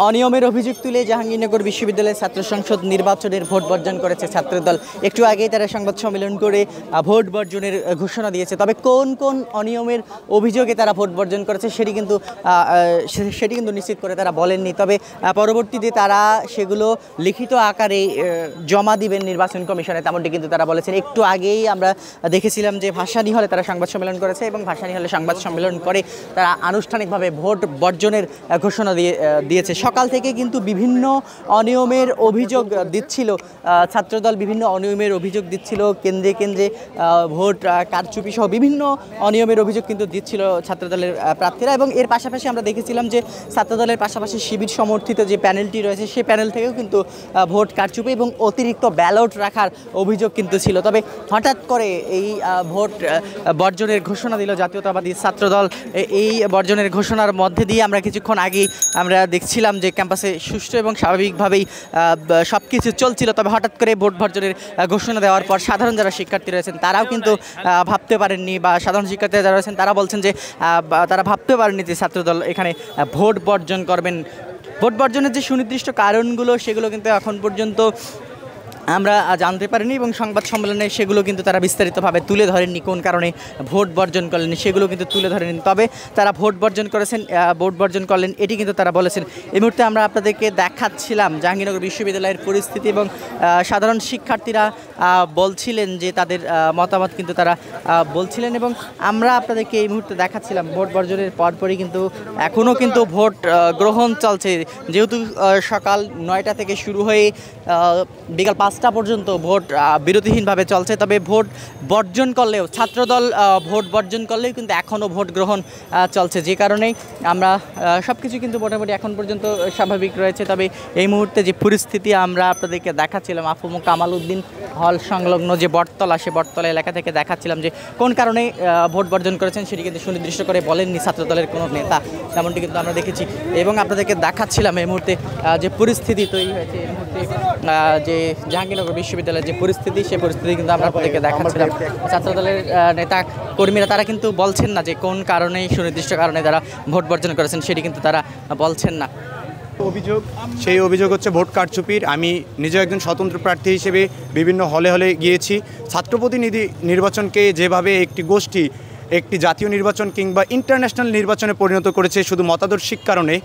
অনিয়মের অভিযোগ তুলে জাহাঙ্গীরনগর বিশ্ববিদ্যালয়ের ছাত্র সংসদ নির্বাচনের ভোট বর্জন করেছে ছাত্রদল। একটু আগেই তারা সংবাদ সম্মেলন করে ভোট বর্জনের ঘোষণা দিয়েছে। তবে কোন কোন অনিয়মের অভিযোগে তারা ভোট বর্জন করেছে সেটি কিন্তু নিশ্চিত করে তারা বলেননি। তবে পরবর্তীতে তারা সেগুলো লিখিত আকারে জমা দিবেন নির্বাচন কমিশনে, তেমনটি কিন্তু তারা বলেছেন। একটু আগেই আমরা দেখেছিলাম যে ভাসানী হলে তারা সংবাদ সম্মেলন করেছে এবং ভাসানী হলে সংবাদ সম্মেলন করে তারা আনুষ্ঠানিকভাবে ভোট বর্জনের ঘোষণা দিয়েছে। সকাল থেকে কিন্তু বিভিন্ন অনিয়মের অভিযোগ দিচ্ছিল ছাত্রদল, বিভিন্ন অনিয়মের অভিযোগ দিচ্ছিল কেন্দ্রে কেন্দ্রে ভোট কারচুপি সহ বিভিন্ন অনিয়মের অভিযোগ কিন্তু দিচ্ছিল ছাত্রদলের প্রার্থীরা। এবং এর পাশাপাশি আমরা দেখেছিলাম যে ছাত্রদলের পাশাপাশি শিবির সমর্থিত যে প্যানেলটি রয়েছে সেই প্যানেল থেকেও কিন্তু ভোট কারচুপি এবং অতিরিক্ত ব্যালট রাখার অভিযোগ কিন্তু ছিল। তবে হঠাৎ করে এই ভোট বর্জনের ঘোষণা দিল জাতীয়তাবাদী ছাত্রদল। এই বর্জনের ঘোষণার মধ্যে দিয়ে আমরা কিছুক্ষণ আগেই আমরা দেখছিলাম যে ক্যাম্পাসে সুষ্ঠু এবং স্বাভাবিকভাবেই সব কিছু চলছিল। তবে হঠাৎ করে ভোট বর্জনের ঘোষণা দেওয়ার পর সাধারণ যারা শিক্ষার্থী রয়েছেন তারাও কিন্তু ভাবতে পারেননি, বা সাধারণ শিক্ষার্থীরা যারা রয়েছেন তারা বলছেন যে তারা ভাবতে পারেননি যে ছাত্রদল এখানে ভোট বর্জন করবেন। ভোট বর্জনের যে সুনির্দিষ্ট কারণগুলো সেগুলো কিন্তু এখন পর্যন্ত আমরা জানতে পারিনি এবং সংবাদ সম্মেলনে সেগুলো কিন্তু তারা বিস্তারিতভাবে তুলে ধরেননি। কোন কারণে ভোট বর্জন করলেন সেগুলো কিন্তু তুলে ধরেননি। তবে তারা ভোট বর্জন করলেন এটি কিন্তু তারা বলেছেন। এই মুহূর্তে আমরা আপনাদেরকে দেখাচ্ছিলাম জাহাঙ্গীরনগর বিশ্ববিদ্যালয়ের পরিস্থিতি এবং সাধারণ শিক্ষার্থীরা বলছিলেন যে তাদের মতামত কিন্তু তারা বলছিলেন এবং আমরা আপনাদেরকে এই মুহূর্তে দেখাচ্ছিলাম ভোট বর্জনের পরপরই কিন্তু এখনও কিন্তু ভোট গ্রহণ চলছে। যেহেতু সকাল 9টা থেকে শুরু হয়ে বিকাল 5টা পর্যন্ত ভোট বিরতিহীনভাবে চলছে। তবে ভোট বর্জন করলেও ছাত্রদল ভোট বর্জন করলেও কিন্তু এখনও ভোট গ্রহণ চলছে, যে কারণেই আমরা সব কিছু কিন্তু মোটামুটি এখন পর্যন্ত স্বাভাবিক রয়েছে। তবে এই মুহূর্তে যে পরিস্থিতি আমরা আপনাদেরকে দেখাচ্ছিলাম আফম কামাল উদ্দিন হল সংলগ্ন যে বটতলা, সে বটতলা এলাকা থেকে দেখাচ্ছিলাম যে কোন কারণে ভোট বর্জন করেছেন সেটি কিন্তু সুনির্দিষ্ট করে বলেননি ছাত্রদলের কোনো নেতা, তেমনটি কিন্তু আমরা দেখেছি এবং আপনাদেরকে দেখাচ্ছিলাম এই মুহূর্তে যে পরিস্থিতি তৈরি হয়েছে। এই মুহূর্তে যে জাহাঙ্গীরনগর বিশ্ববিদ্যালয়ের যে পরিস্থিতি, সেই পরিস্থিতি কিন্তু আমরা আপনাদেরকে দেখাচ্ছিলাম। ছাত্রদলের নেতা কর্মীরা তারা কিন্তু বলছেন না যে কোন কারণে, সুনির্দিষ্ট কারণে তারা ভোট বর্জন করেছেন সেটি কিন্তু তারা বলছেন না। সেই অভিযোগ হচ্ছে ভোট কারচুপির। আমি নিজেও একজন স্বতন্ত্র প্রার্থী হিসেবে বিভিন্ন হলে হলে গিয়েছি। ছাত্রপ্রতিনিধি নির্বাচনকে যেভাবে একটি গোষ্ঠী একটি জাতীয় নির্বাচন কিংবা ইন্টারন্যাশনাল নির্বাচনে পরিণত করেছে শুধু মতাদর্শিক কারণে,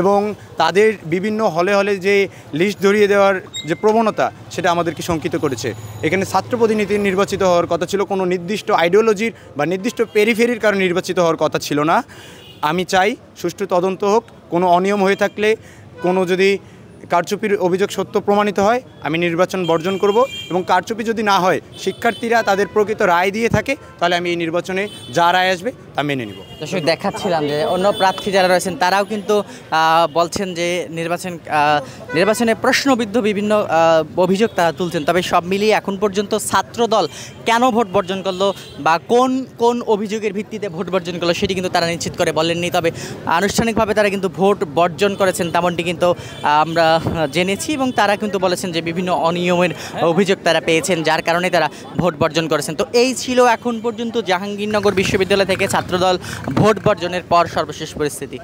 এবং তাদের বিভিন্ন হলে হলে যে লিস্ট ধরিয়ে দেওয়ার যে প্রবণতা সেটা আমাদেরকে শঙ্কিত করেছে। এখানে ছাত্র প্রতিনিধি নির্বাচিত হওয়ার কথা ছিল, কোনো নির্দিষ্ট আইডিওলজির বা নির্দিষ্ট পেরিফেরির কারণে নির্বাচিত হওয়ার কথা ছিল না। আমি চাই সুষ্ঠু তদন্ত হোক। কোনো অনিয়ম হয়ে থাকলে, কোনো যদি কারচুপির অভিযোগ সত্য প্রমাণিত হয়, আমি নির্বাচন বর্জন করব। এবং কারচুপি যদি না হয়, শিক্ষার্থীরা তাদের প্রকৃত রায় দিয়ে থাকে, তাহলে আমি এই নির্বাচনে যা রায় আসবে তা মেনে নিব। দেখাচ্ছিলাম যে অন্য প্রার্থী যারা রয়েছেন তারাও কিন্তু বলছেন যে নির্বাচনে প্রশ্নবিদ্ধ বিভিন্ন অভিযোগ তারা তুলছেন। তবে সব মিলিয়ে এখন পর্যন্ত ছাত্রদল কেন ভোট বর্জন করলো বা কোন কোন অভিযোগের ভিত্তিতে ভোট বর্জন করলো সেটি কিন্তু তারা নিশ্চিত করে বলেননি। তবে আনুষ্ঠানিকভাবে তারা কিন্তু ভোট বর্জন করেছেন তেমনটি কিন্তু আমরা জেনেছি এবং তারা কিন্তু বলেছেন যে বিভিন্ন অনিয়মের অভিযোগ তারা পেয়েছেন, যার কারণে তারা ভোট বর্জন করেছেন। তো এই ছিল এখন পর্যন্ত জাহাঙ্গীরনগর বিশ্ববিদ্যালয় থেকে ছাত্রদল ভোট বর্জনের পর সর্বশেষ পরিস্থিতি।